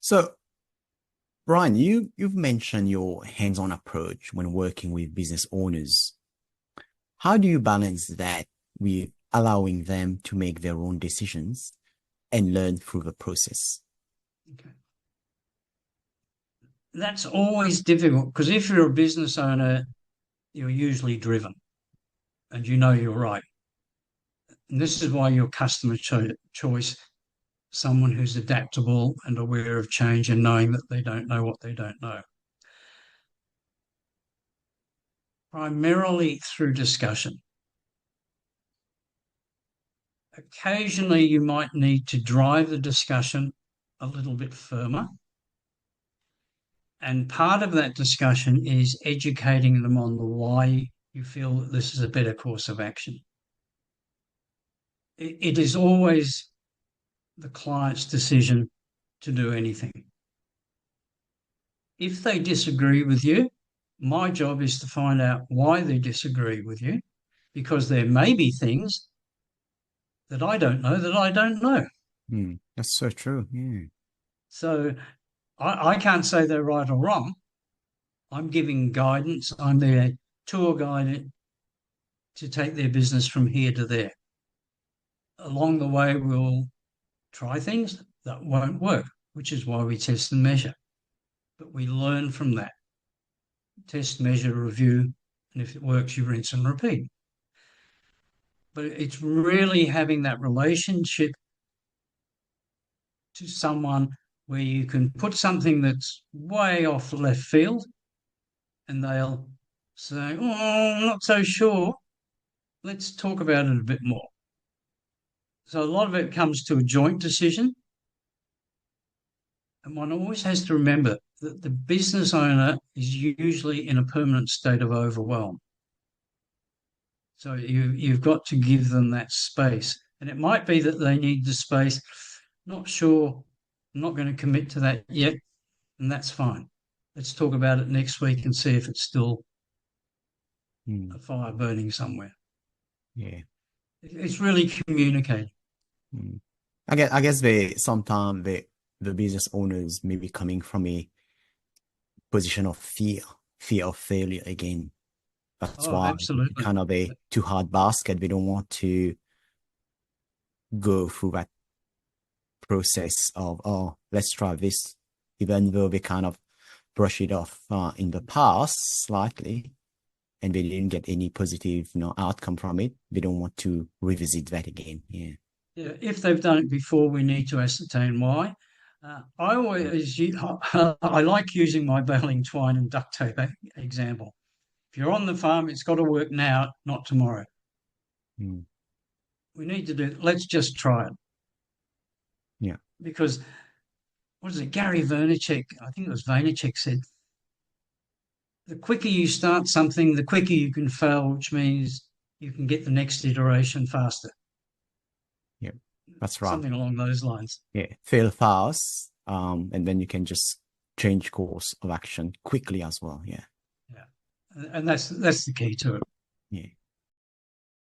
So, Brian, you've mentioned your hands-on approach when working with business owners. How do you balance that with allowing them to make their own decisions and learn through the process? Okay. That's always difficult because if you're a business owner, you're usually driven and you know you're right. And this is why your choice, someone who's adaptable and aware of change and knowing that they don't know what they don't know. Primarily through discussion. Occasionally, you might need to drive the discussion a little bit firmer. And part of that discussion is educating them on the why you feel that this is a better course of action. It is always the client's decision to do anything. If they disagree with you, my job is to find out why they disagree with you, because there may be things that I don't know that I don't know. That's so true. Yeah. So I can't say they're right or wrong. I'm giving guidance. I'm their tour guide to take their business from here to there. Along the way, we'll try things that won't work, which is why we test and measure. But we learn from that. Test, measure, review, and if it works, you rinse and repeat. But it's really having that relationship to someone where you can put something that's way off left field and they'll say, oh, I'm not so sure. Let's talk about it a bit more. So a lot of it comes to a joint decision. And one always has to remember that the business owner is usually in a permanent state of overwhelm. So you've got to give them that space. And it might be that they need the space. Not sure, I'm not going to commit to that yet, and that's fine. Let's talk about it next week and see if it's still Mm, a fire burning somewhere. yeah. It's really communicating. Mm. I guess they sometimes the business owners may be coming from a position of fear of failure again. That's Oh, why absolutely. kind of a too hard basket. They don't want to go through that process of, oh, let's try this, even though they kind of brush it off in the past slightly, and they didn't get any positive, outcome from it. They don't want to revisit that again. Yeah. Yeah, if they've done it before, we need to ascertain why. I like using my baling twine and duct tape example. If you're on the farm, it's got to work now, not tomorrow. Mm. We need to do. Let's just try it Yeah. because what is it? Gary Vaynerchuk, I think it was Vaynerchuk said, the quicker you start something, the quicker you can fail, which means you can get the next iteration faster. Yeah. That's right. Something along those lines. Yeah. Fail fast. And then you can just change course of action quickly as well. Yeah. Yeah, and that's the key to it. Yeah.